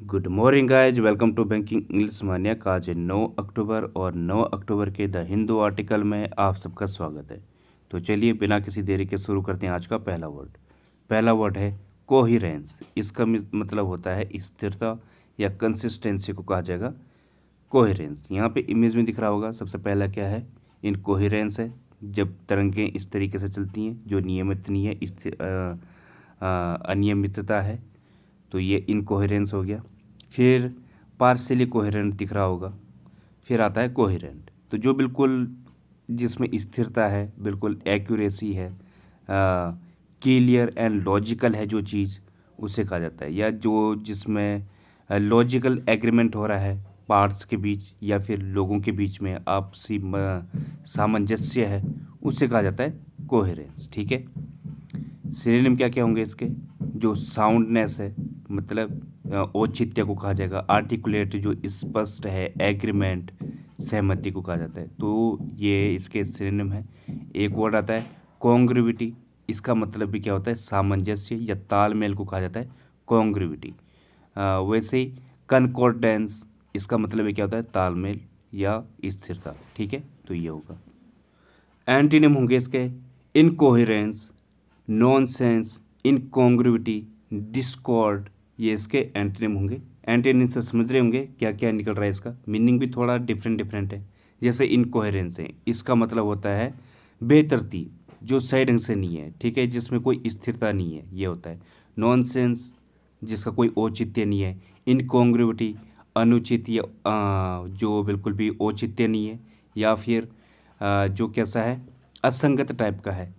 Good morning guys, welcome to banking English Manya का आज 9 अक्टूबर और 9 अक्टूबर के द हिंदू आर्टिकल में आप सबका स्वागत है। तो चलिए बिना किसी देरी के शुरू करते हैं आज का पहला वर्ड। पहला वर्ड है कोहिरेंस। इसका मतलब होता है स्थिरता या कंसिस्टेंसी को कहा जाएगा कोहिरेंस। यहाँ पे इमेज में दिख रहा होगा, सबसे पहला क्या है, इनकोहिरेंस है। जब तरंगें इस तरीके से चलती हैं जो नियमित नहीं है, अनियमितता है, तो ये इनकोहेरेंस हो गया। फिर पार्शियली कोहेरेंट दिख रहा होगा, फिर आता है कोहेरेंट। तो जो बिल्कुल जिसमें स्थिरता है, बिल्कुल एक्यूरेसी है, क्लियर एंड लॉजिकल है जो चीज़, उसे कहा जाता है। या जो जिसमें लॉजिकल एग्रीमेंट हो रहा है पार्ट्स के बीच या फिर लोगों के बीच में आपसी सामंजस्य है, उसे कहा जाता है कोहेरेंस। ठीक है। सिनोनिम क्या क्या होंगे इसके? जो साउंडनेस है, मतलब औचित्य को कहा जाएगा। आर्टिकुलेट जो स्पष्ट है, एग्रीमेंट सहमति को कहा जाता है। तो ये इसके सिनोनिम है। एक वर्ड आता है कॉन्ग्रुइटी। इसका मतलब भी क्या होता है? सामंजस्य या तालमेल को कहा जाता है कॉन्ग्रुइटी। वैसे ही कनकॉर्डेंस, इसका मतलब भी क्या होता है? तालमेल या स्थिरता। ठीक है, तो ये होगा। एंटीनिम होंगे इसके इनकोहेरेंस, नॉनसेंस, इनकॉन्ग्रुइटी, डिस्कॉर्ड। ये इसके एंटीनिम होंगे। एंटीनिम से समझ रहे होंगे क्या क्या निकल रहा है, इसका मीनिंग भी थोड़ा डिफरेंट डिफरेंट है। जैसे इनकोहेरेंस है, इसका मतलब होता है बेतरतीब, जो सही ढंग से नहीं है, ठीक है, जिसमें कोई स्थिरता नहीं है, ये होता है। नॉनसेंस, जिसका कोई औचित्य नहीं है। इनकॉन्ग्रुइटी, अनुचित या जो बिल्कुल भी औचित्य नहीं है, या फिर जो कैसा है, असंगत टाइप का है,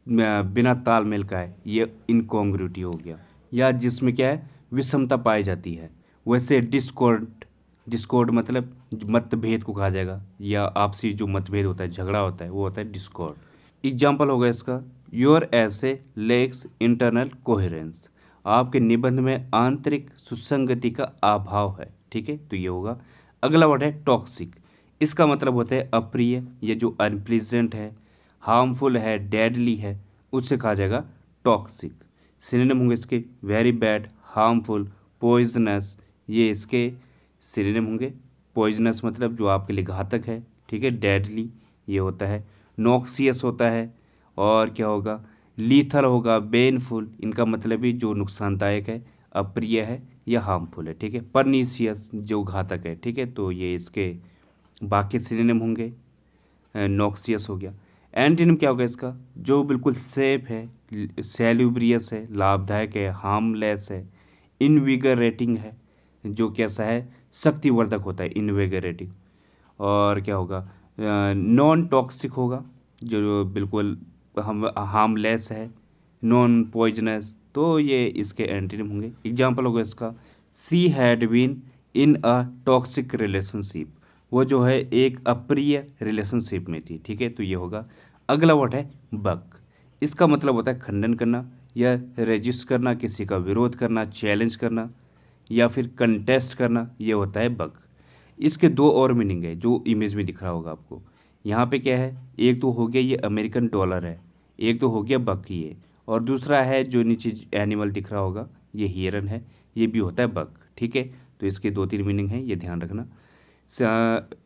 बिना तालमेल का है, ये इनकॉन्ग्रुइटी हो गया। या जिसमें क्या है, विषमता पाई जाती है। वैसे डिस्कॉर्ड, डिस्कॉर्ड मतलब मतभेद को कहा जाएगा, या आपसी जो मतभेद होता है, झगड़ा होता है, वो होता है डिस्कॉर्ड। एग्जाम्पल होगा इसका, योर ऐसे लेक्स इंटरनल कोहेरेंस। आपके निबंध में आंतरिक सुसंगति का अभाव है। ठीक है, तो ये होगा। अगला वर्ड है टॉक्सिक। इसका मतलब होता है अप्रिय, ये जो अनप्लीजेंट है, हार्मफुल है, डेडली है, उससे कहा जाएगा टॉक्सिक। सिनोनिम होंगे इसके वेरी बैड, हार्मफुल, पॉइजनस। ये इसके सिनोनिम होंगे। पॉइजनस मतलब जो आपके लिए घातक है, ठीक है। डेडली ये होता है। नॉक्सियस होता है। और क्या होगा? लीथल होगा, बेनफुल, इनका मतलब भी जो नुकसानदायक है, अप्रिय है या हार्मफुल है। ठीक है। परनीसियस जो घातक है। ठीक है, तो ये इसके बाकी सिनोनिम होंगे। नॉक्सियस हो गया। एंटीनिम क्या होगा इसका? जो बिल्कुल सेफ है, सैल्यूब्रियस है, लाभदायक है, हार्मलेस है, इनविगरेटिंग है, जो कैसा है, शक्तिवर्धक होता है, इनविगरेटिंग। और क्या होगा? नॉन टॉक्सिक होगा, जो बिल्कुल हम हार्मलेस है, नॉन पॉइजनस। तो ये इसके एंटीनिम होंगे। एग्जाम्पल होगा इसका, she had been in a toxic relationship. वो जो है एक अप्रिय रिलेशनशिप में थी। ठीक है, तो ये होगा। अगला वर्ड है बक। इसका मतलब होता है खंडन करना या रेजिस्ट करना, किसी का विरोध करना, चैलेंज करना या फिर कंटेस्ट करना, ये होता है बक। इसके दो और मीनिंग है जो इमेज में दिख रहा होगा आपको। यहाँ पे क्या है, एक तो हो गया ये अमेरिकन डॉलर है, एक तो हो गया बक ये, और दूसरा है जो नीचे एनिमल दिख रहा होगा, ये हिरन है, ये भी होता है बक। ठीक है, तो इसके दो तीन मीनिंग है, ये ध्यान रखना।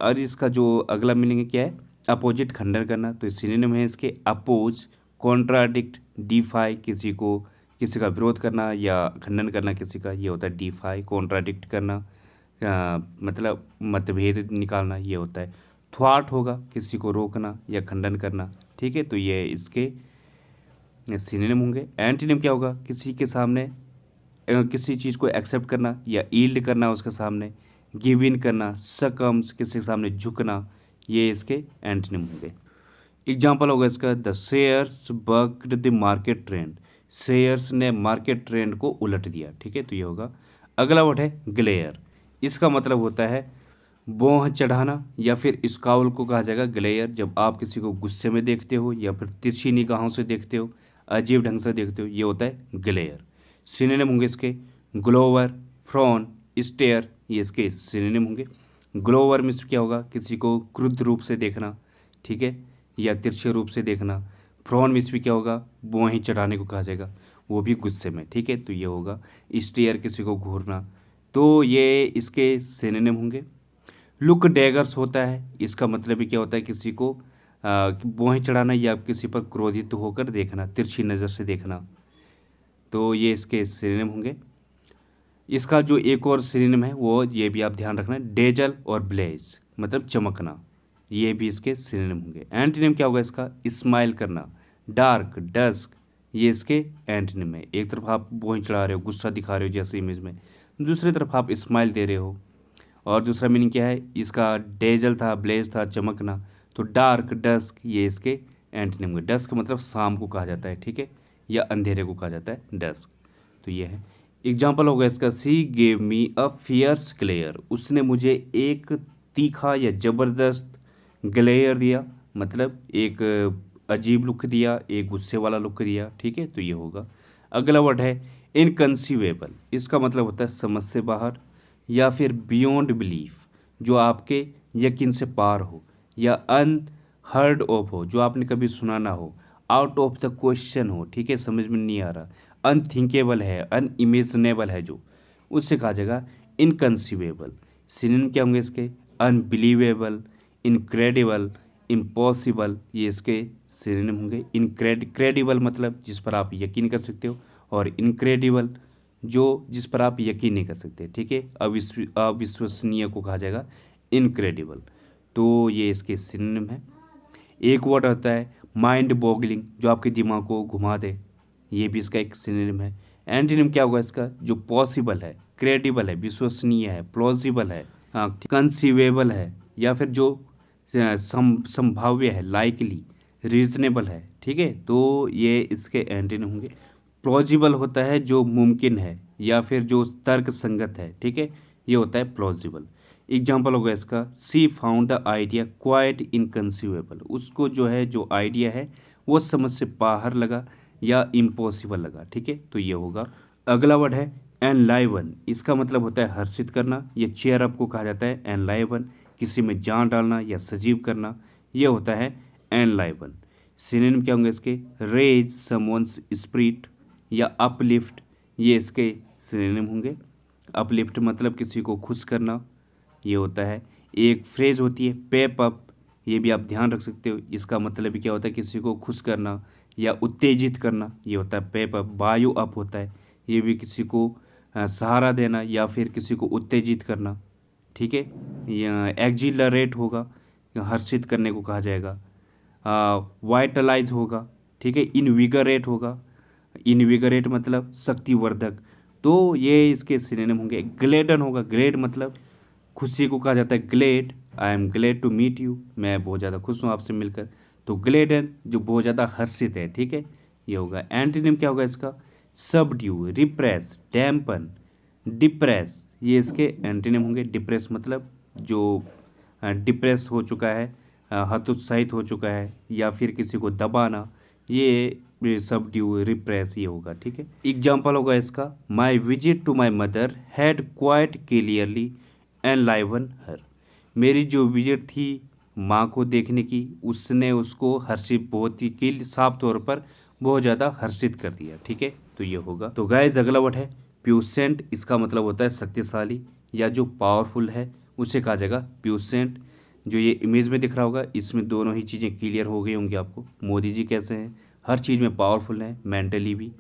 और इसका जो अगला मीनिंग है क्या है, अपोजिट, खंडन करना। तो सिनोनिम है इसके अपोज, कॉन्ट्राडिक्ट, डिफाई, किसी को, किसी का विरोध करना या खंडन करना किसी का, ये होता है डिफाई। कॉन्ट्राडिक्ट करना, मतलब मतभेद निकालना, ये होता है। थ्वाट होगा, किसी को रोकना या खंडन करना। ठीक है, तो ये इसके सिनोनिम होंगे। एंटीनिम क्या होगा? किसी के सामने किसी चीज़ को एक्सेप्ट करना या ईल्ड करना उसके सामने, गिव इन करना, सकम्स, किसी के सामने झुकना, ये इसके एंटीनिम होंगे। एग्जाम्पल होगा इसका, the shares bucked the market trend. Shares ने मार्केट ट्रेंड को उलट दिया। ठीक है, तो ये होगा। अगला वर्ड है ग्लेयर। इसका मतलब होता है बोह चढ़ाना, या फिर स्काउल को कहा जाएगा ग्लेयर। जब आप किसी को गुस्से में देखते हो या फिर तिरछी निगाहों से देखते हो, अजीब ढंग से देखते हो, ये होता है ग्लेयर। सिनोनिम होंगे इसके ग्लोवर, फ्रॉन, स्टेयर, ये इसके सिनोनिम होंगे। ग्लोवर मीन्स क्या होगा? किसी को क्रुद्ध रूप से देखना, ठीक है, या तिरछे रूप से देखना। फ्रॉन मीन्स भी क्या होगा? बोहें चढ़ाने को कहा जाएगा, वो भी गुस्से में। ठीक है, तो ये होगा। स्टेयर किसी को घूरना, तो ये इसके सिनोनिम होंगे। लुक डैगर्स होता है, इसका मतलब ही क्या होता है, किसी को भौहें चढ़ाना या किसी पर क्रोधित होकर देखना, तिरछी नज़र से देखना। तो ये इसके सिनोनिम होंगे। इसका जो एक और सिनोनिम है वो ये भी आप ध्यान रखना, डेजल और ब्लेज मतलब चमकना, ये भी इसके सिनोनिम होंगे। एंटीनिम क्या होगा इसका, स्माइल करना, डार्क, डस्क, ये इसके एंटीनिम है। एक तरफ आप भौहें चढ़ा रहे हो, गुस्सा दिखा रहे हो जैसे इमेज में, दूसरी तरफ आप स्माइल दे रहे हो। और दूसरा मीनिंग क्या है इसका, डेजल था, ब्लेज था, चमकना, तो डार्क, डस्क, ये इसके एंटीनिम है। डस्क मतलब शाम को कहा जाता है, ठीक है, या अंधेरे को कहा जाता है डस्क। तो ये है एग्जाम्पल होगा इसका, सी gave me a fierce glare, उसने मुझे एक तीखा या ज़बरदस्त ग्लेयर दिया, मतलब एक अजीब लुक दिया, एक गुस्से वाला लुक दिया, ठीक है। तो ये होगा। अगला वर्ड है इनकंसीवेबल, इसका मतलब होता है समझ से बाहर या फिर बियॉन्ड बिलीफ, जो आपके यकीन से पार हो, या अनहर्ड ऑफ हो, जो आपने कभी सुना ना हो, आउट ऑफ द क्वेश्चन हो, ठीक है, समझ में नहीं आ रहा, अनथिंकेबल है, अनइमेजिनेबल है, जो उससे कहा जाएगा इनकंसीवेबल। सिनोनिम क्या होंगे इसके, अनबिलीवेबल, इनक्रेडिबल, इम्पॉसिबल, ये इसके सिनोनिम होंगे। क्रेडिबल मतलब जिस पर आप यकीन कर सकते हो, और इनक्रेडिबल जो जिस पर आप यकीन नहीं कर सकते, ठीक है, अविश्वसनीय को कहा जाएगा इनक्रेडिबल। तो ये इसके सिनोनिम है। एक वर्ड होता है माइंड बॉगलिंग, जो आपके दिमाग को घुमा दे, ये भी इसका एक सिनोनिम है। एंटीनिम क्या होगा इसका, जो पॉसिबल है, क्रेडिबल है, विश्वसनीय है, प्लॉजिबल है, हाँ, कंसीवेबल है, या फिर जो संभाव्य है, लाइकली, रीजनेबल है, ठीक है। तो ये इसके एंटीनिम होंगे। प्लॉजिबल होता है जो मुमकिन है या फिर जो तर्क संगत है, ठीक है, ये होता है प्लॉजिबल। एग्जाम्पल होगा इसका, she found the idea quite inconceivable, उसको जो है जो आइडिया है वो समझ से बाहर लगा या इम्पॉसिबल लगा, ठीक है। तो ये होगा। अगला वर्ड है एनलाइवन, इसका मतलब होता है हर्षित करना, ये चेयर अप को कहा जाता है एनलाइवन, किसी में जान डालना या सजीव करना, ये होता है एनलाइवन। सिनोनिम क्या होंगे इसके, रेज समवन्स स्पिरिट या अपलिफ्ट, ये इसके सिनोनिम होंगे। अपलिफ्ट मतलब किसी को खुश करना, ये होता है। एक फ्रेज होती है पेप अप, ये भी आप ध्यान रख सकते हो, इसका मतलब भी क्या होता है, किसी को खुश करना या उत्तेजित करना, ये होता है पेप अप। बायो अप होता है, ये भी किसी को सहारा देना या फिर किसी को उत्तेजित करना, ठीक है। या एक्जिलरेट होगा, हर्षित करने को कहा जाएगा। वाइटलाइज होगा, ठीक है। इनविगरेट होगा, इनविगरेट मतलब शक्तिवर्धक। तो ये इसके सिनोनिम होंगे। ग्लेडन होगा, ग्लेड मतलब खुशी को कहा जाता है glad, I am glad to meet you, मैं बहुत ज़्यादा खुश हूँ आपसे मिलकर। तो ग्लेडन जो बहुत ज़्यादा हर्षित है, ठीक है, ये होगा। एंटीनिम क्या होगा इसका, सबड्यू, रिप्रेस, डैम्पन, डिप्रेस, ये इसके एंटीनिम होंगे। डिप्रेस मतलब जो डिप्रेस हो चुका है, हतोत्साहित हो चुका है, या फिर किसी को दबाना, ये सबड्यू, रिप्रेस, ये होगा, ठीक है। एग्जाम्पल होगा इसका, my visit to my mother had quite clearly enlivened her, मेरी जो विजिट थी माँ को देखने की, उसने उसको हर्षित, बहुत ही साफ तौर पर बहुत ज़्यादा हर्षित कर दिया, ठीक है। तो ये होगा। तो गाइस अगला वर्ड है प्यूसेंट, इसका मतलब होता है शक्तिशाली या जो पावरफुल है, उसे कहा जाएगा प्यूसेंट। जो ये इमेज में दिख रहा होगा, इसमें दोनों ही चीज़ें क्लियर हो गई होंगी आपको। मोदी जी कैसे हैं, हर चीज़ में पावरफुल हैं, मेंटली भी।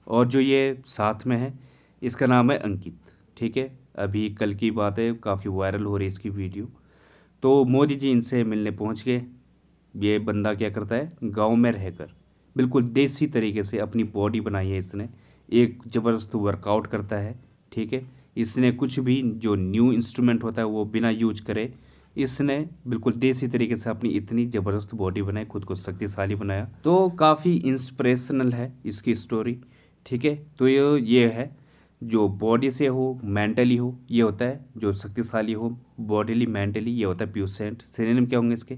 और जो ये साथ में है, इसका नाम है अंकित, ठीक है। अभी कल की बात है, काफ़ी वायरल हो रही है इसकी वीडियो। तो मोदी जी इनसे मिलने पहुंच गए। ये बंदा क्या करता है, गांव में रहकर बिल्कुल देसी तरीके से अपनी बॉडी बनाई है इसने, एक ज़बरदस्त वर्कआउट करता है, ठीक है। इसने कुछ भी जो न्यू इंस्ट्रूमेंट होता है वो बिना यूज करे, इसने बिल्कुल देसी तरीके से अपनी इतनी ज़बरदस्त बॉडी बनाई, खुद को शक्तिशाली बनाया। तो काफ़ी इंस्पिरेशनल है इसकी स्टोरी, ठीक है। तो ये है, जो बॉडी से हो, मेंटली हो, ये होता है जो शक्तिशाली हो, बॉडीली मेंटली, ये होता है प्यूसेंट। सिनोनिम क्या होंगे इसके,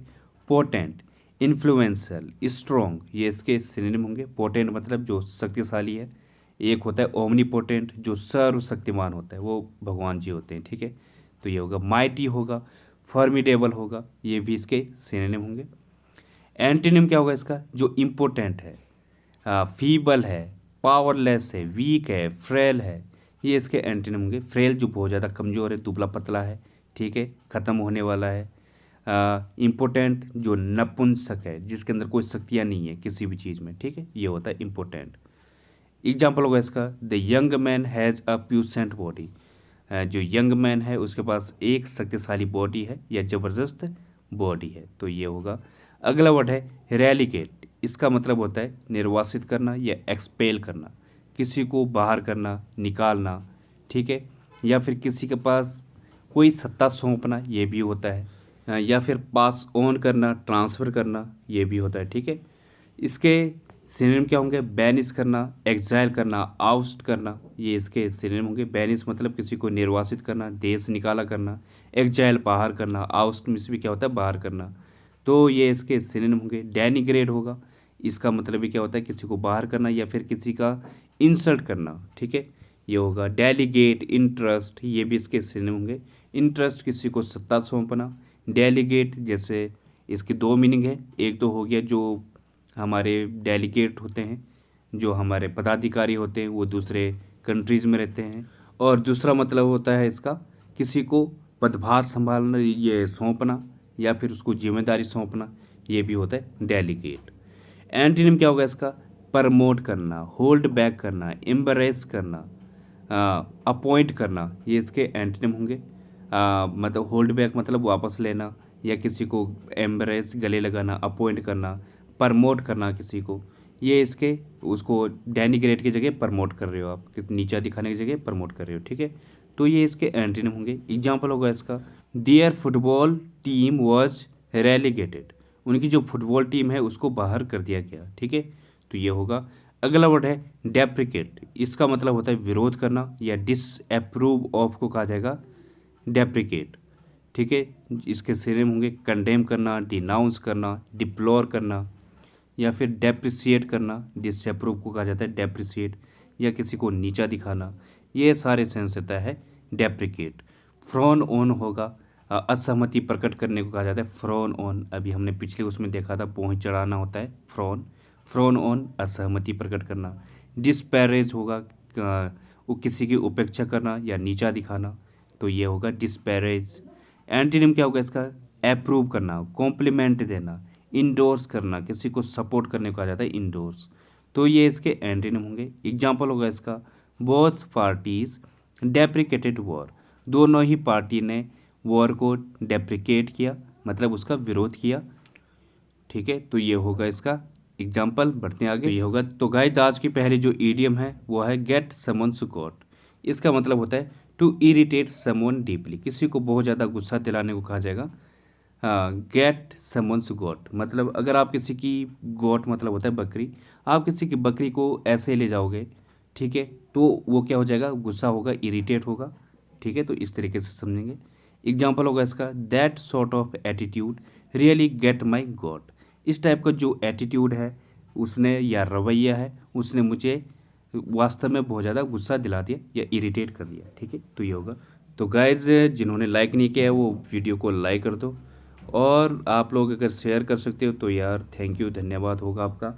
पोटेंट, इन्फ्लुएंशियल, स्ट्रॉन्ग, ये इसके सिनोनिम होंगे। पोटेंट मतलब जो शक्तिशाली है। एक होता है ओमनीपोटेंट, जो सर्वशक्तिमान होता है, वो भगवान जी होते हैं, ठीक है। तो ये होगा। माइटी होगा, फॉर्मिडेबल होगा, ये भी इसके सिनोनिम होंगे। एंटीनिम क्या होगा इसका, जो इम्पोर्टेंट है, फीबल है, पावरलेस है, वीक है, फ्रेल है, ये इसके एंटीनिम होंगे। फ्रेल जो बहुत ज़्यादा कमज़ोर है, दुबला पतला है, ठीक है, ख़त्म होने वाला है। इम्पोर्टेंट जो नपुंसक है, जिसके अंदर कोई शक्तियाँ नहीं है किसी भी चीज़ में, ठीक है, ये होता है इम्पोर्टेंट। एग्जाम्पल होगा इसका, the young man has a pubescent body. जो यंग मैन है उसके पास एक शक्तिशाली बॉडी है या ज़बरदस्त बॉडी है, तो ये होगा। अगला वर्ड है रेलिकेट। इसका मतलब होता है निर्वासित करना या एक्सपेल करना, किसी को बाहर करना, निकालना, ठीक है, या फिर किसी के पास कोई सत्ता सौंपना, ये भी होता है। या फिर पास ऑन करना, ट्रांसफ़र करना, ये भी होता है, ठीक है। इसके सिनोनिम क्या होंगे, बैनिश करना, एग्जाइल करना, आउस्ट करना, ये इसके सिनोनिम होंगे। बैनिश मतलब किसी को निर्वासित करना, देश निकाला करना, एग्जाइल बाहर करना, आउस्ट में से भी क्या होता है, बाहर करना, तो ये इसके सिनोनिम होंगे। डेनिग्रेड होगा, इसका मतलब भी क्या होता है, किसी को बाहर करना या फिर किसी का इंसल्ट करना, ठीक है, ये होगा। डेलीगेट, इंटरेस्ट, ये भी इसके सिनोनिम होंगे। इंटरेस्ट किसी को सत्ता सौंपना, डेलीगेट जैसे इसके दो मीनिंग है। एक तो हो गया जो हमारे डेलीगेट होते हैं, जो हमारे पदाधिकारी होते हैं, वो दूसरे कंट्रीज़ में रहते हैं, और दूसरा मतलब होता है इसका किसी को पदभार संभालना, ये सौंपना या फिर उसको जिम्मेदारी सौंपना, ये भी होता है डेलीगेट। एंटीनिम क्या होगा इसका, प्रमोट करना, होल्ड बैक करना, एम्बरेस करना, अपॉइंट करना, ये इसके एंटीनिम होंगे। मतलब होल्ड बैक मतलब वापस लेना, या किसी को एम्ब्रेस गले लगाना, अपॉइंट करना, प्रमोट करना किसी को, ये इसके उसको डेनिग्रेट की जगह प्रमोट कर रहे हो आप, किस नीचा दिखाने की जगह प्रमोट कर रहे हो, ठीक है, तो ये इसके एंटीनिम होंगे। एग्जाम्पल होगा इसका, their football team was relegated. उनकी जो फुटबॉल टीम है उसको बाहर कर दिया गया, ठीक है, तो ये होगा। अगला वर्ड है डेप्रिकेट। इसका मतलब होता है विरोध करना या डिसअप्रूव ऑफ को कहा जाएगा डेप्रिकेट, ठीक है। इसके सिनोनिम होंगे कंडेम करना, डिनाउंस करना, डिप्लोर करना, या फिर डेप्रिसिएट करना, डिसअप्रूव को कहा जाता है डेप्रिसिएट, या किसी को नीचा दिखाना, ये सारे सेंस होता है डेप्रिकेट। फ्रॉन ऑन होगा, असहमति प्रकट करने को कहा जाता है फ्रॉन ऑन। अभी हमने पिछले उसमें देखा था, पहुँच चढ़ाना होता है फ्रॉन, फ्रॉन ऑन असहमति प्रकट करना। डिस्पैरेज होगा, वो किसी की उपेक्षा करना या नीचा दिखाना, तो ये होगा डिस्पैरेज। एंटीनिम क्या होगा इसका, अप्रूव करना, कॉम्प्लीमेंट देना, इंडोर्स करना, किसी को सपोर्ट करने को कहा जाता है इंडोर्स, तो ये इसके एंटीनिम होंगे। एग्जाम्पल होगा इसका, बोथ पार्टीज डेप्रिकेटेड वॉर। दोनों ही पार्टी ने वॉर को डेप्रिकेट किया, मतलब उसका विरोध किया, ठीक है, तो ये होगा इसका एग्जाम्पल। बढ़ते हैं आगे, तो ये होगा। तो गाइस आज की पहली जो ईडियम है वो है गेट समन्स गॉट। इसका मतलब होता है टू इरिटेट समवन डीपली, किसी को बहुत ज़्यादा गुस्सा दिलाने को कहा जाएगा। गेट समन्स गॉट मतलब अगर आप किसी की, गॉट मतलब होता है बकरी, आप किसी की बकरी को ऐसे ले जाओगे, ठीक है, तो वो क्या हो जाएगा, गुस्सा होगा, इरिटेट होगा, ठीक है, तो इस तरीके से समझेंगे। एग्जाम्पल होगा इसका, that sort of attitude really get my got. इस टाइप का जो एटीट्यूड है उसने, या रवैया है उसने मुझे वास्तव में बहुत ज़्यादा गुस्सा दिला दिया या इरिटेट कर दिया, ठीक है, तो ये होगा। तो गाइज जिन्होंने लाइक नहीं किया है वो वीडियो को लाइक कर दो, और आप लोग अगर शेयर कर सकते हो तो यार थैंक यू, धन्यवाद होगा आपका।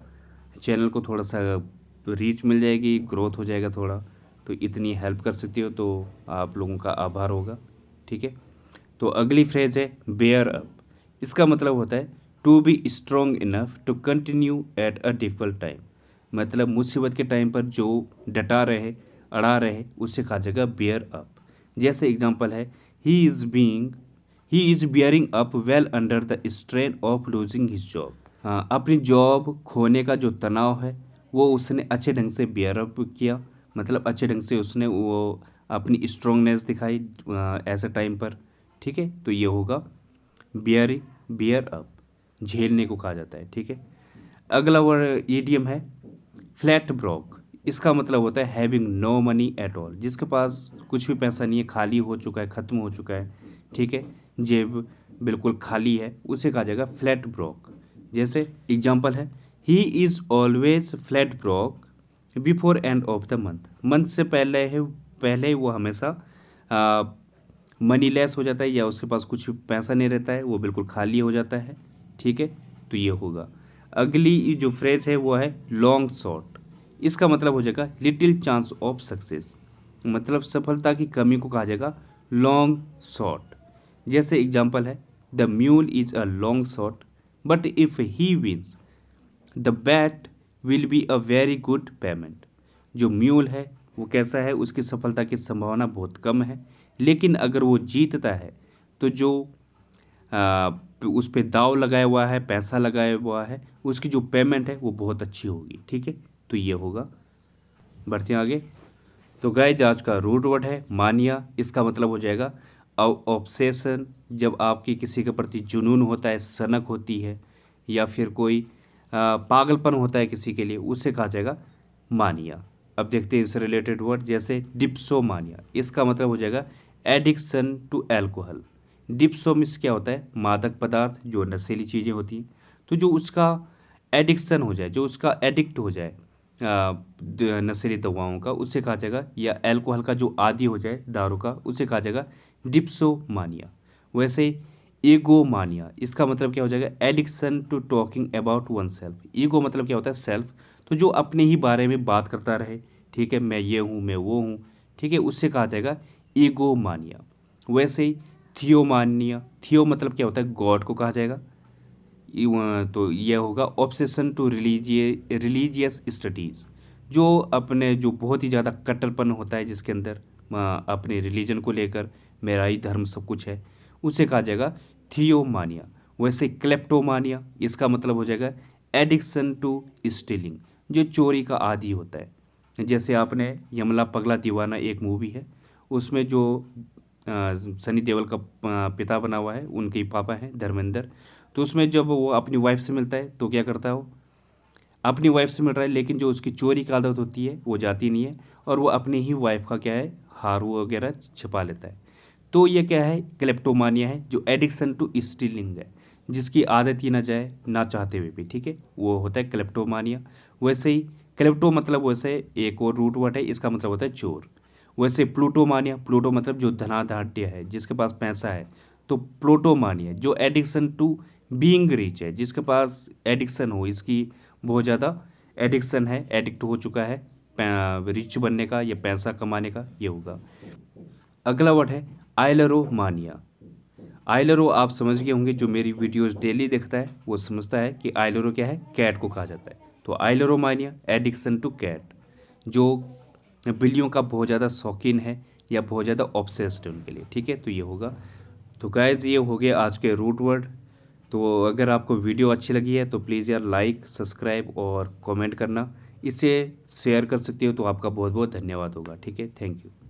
चैनल को थोड़ा सा रीच मिल जाएगी, ग्रोथ हो जाएगा थोड़ा, तो इतनी हेल्प कर सकते हो तो आप लोगों का आभार होगा, ठीक है। तो अगली फ्रेज़ है बेयर अप। इसका मतलब होता है to be strong enough to continue at a difficult time, मतलब मुसीबत के टाइम पर जो डटा रहे, अड़ा रहे, उससे कहा जाएगा बेयर अप। जैसे एग्जांपल है, he is bearing up well under the strain of losing his job. हाँ, अपनी जॉब खोने का जो तनाव है वो उसने अच्छे ढंग से बियर अप किया, मतलब अच्छे ढंग से उसने वो अपनी स्ट्रॉन्गनेस दिखाई ऐसे टाइम पर, ठीक है, तो ये होगा बियर अप, झेलने को कहा जाता है, ठीक है। अगला वर्ड ईडियम है फ्लैट ब्रोक। इसका मतलब होता है having no money at all, जिसके पास कुछ भी पैसा नहीं है, खाली हो चुका है, ख़त्म हो चुका है, ठीक है, जेब बिल्कुल खाली है, उसे कहा जाएगा फ्लैट ब्रोक। जैसे एग्जांपल है, he is always flat broke before end of the month. Month से पहले वो हमेशा मनी लेस हो जाता है, या उसके पास कुछ पैसा नहीं रहता है, वो बिल्कुल खाली हो जाता है, ठीक है, तो ये होगा। अगली जो फ्रेज है वो है लॉन्ग शॉट। इसका मतलब हो जाएगा लिटिल चांस ऑफ सक्सेस, मतलब सफलता की कमी को कहा जाएगा लॉन्ग शॉट। जैसे एग्जाम्पल है, the mule is a long shot but if he wins the bet will be a very good payment. जो म्यूल है वो कैसा है, उसकी सफलता की संभावना बहुत कम है, लेकिन अगर वो जीतता है तो जो उस पे दाव लगाया हुआ है, पैसा लगाया हुआ है, उसकी जो पेमेंट है वो बहुत अच्छी होगी। ठीक है, तो ये होगा। बढ़ते हैं आगे। तो गाइज आज का रूट वर्ड है मानिया। इसका मतलब हो जाएगा ऑब्सेशन। जब आपकी किसी के प्रति जुनून होता है, सनक होती है, या फिर कोई पागलपन होता है किसी के लिए, उससे कहा जाएगा मानिया। अब देखते हैं इससे रिलेटेड वर्ड। जैसे डिप्सोमानिया, इसका मतलब हो जाएगा एडिक्शन टू एल्कोहल। डिप्सो मीन्स क्या होता है, मादक पदार्थ, जो नशीली चीज़ें होती हैं। तो जो उसका एडिक्शन हो जाए, जो उसका एडिक्ट हो जाए नशीली दवाओं का, उससे कहा जाएगा, या अल्कोहल का जो आदी हो जाए दारू का, उससे कहा जाएगा डिप्सोमानिया। वैसे ईगोमानिया, इसका मतलब क्या हो जाएगा, addiction to talking about oneself. Ego मतलब क्या होता है, सेल्फ। तो जो अपने ही बारे में बात करता रहे, ठीक है, मैं ये हूँ, मैं वो हूँ, ठीक है, उससे कहा जाएगा ईगोमानिया। वैसे ही थियोमानिया, थियो मतलब क्या होता है, गॉड को कहा जाएगा। तो ये होगा ऑब्सेशन टू रिलीजियस स्टडीज़। जो अपने जो बहुत ही ज़्यादा कट्टरपन होता है जिसके अंदर अपने रिलीजन को लेकर, मेरा ही धर्म सब कुछ है, उसे कहा जाएगा थियोमानिया। वैसे क्लेप्टोमानिया, इसका मतलब हो जाएगा एडिक्शन टू स्टीलिंग, जो चोरी का आदी होता है। जैसे आपने यमला पगला दीवाना एक मूवी है, उसमें जो सनी देओल का पिता बना हुआ है, उनके ही पापा हैं धर्मेंद्र। तो उसमें जब वो अपनी वाइफ से मिलता है तो क्या करता है, वो अपनी वाइफ से मिल रहा है, लेकिन जो उसकी चोरी की आदत होती है वो जाती नहीं है, और वो अपनी ही वाइफ का क्या है, हार वगैरह छिपा लेता है। तो ये क्या है, क्लेप्टोमानिया है, जो एडिक्शन टू स्टीलिंग है, जिसकी आदत ही ना जाए ना चाहते हुए भी, ठीक है, वो होता है क्लेप्टोमानिया। वैसे ही क्लेप्टो मतलब वैसे एक और रूट वर्ड है, इसका मतलब होता है चोर। वैसे प्लूटोमानिया, प्लूटो मतलब जो धनाढ्य है, जिसके पास पैसा है। तो प्लूटोमानिया जो एडिक्शन टू बीइंग रिच है, जिसके पास एडिक्शन हो, इसकी बहुत ज़्यादा एडिक्शन है, एडिक्ट हो चुका है रिच बनने का या पैसा कमाने का, ये होगा। अगला वर्ड है आइलरोमानिया। आइलरो आप समझ गए होंगे, जो मेरी वीडियोस डेली देखता है वो समझता है कि आइलरो क्या है, कैट को कहा जाता है। तो आइलरोमानिया एडिक्शन टू कैट, जो बिल्लियों का बहुत ज़्यादा शौकीन है या बहुत ज़्यादा ऑब्सेस्ड है उनके लिए, ठीक है, तो ये होगा। तो गाइज ये हो गया आज के रूट वर्ड। तो अगर आपको वीडियो अच्छी लगी है तो प्लीज़ यार लाइक, सब्सक्राइब और कमेंट करना। इसे शेयर कर सकते हो तो आपका बहुत बहुत धन्यवाद होगा। ठीक है, थैंक यू।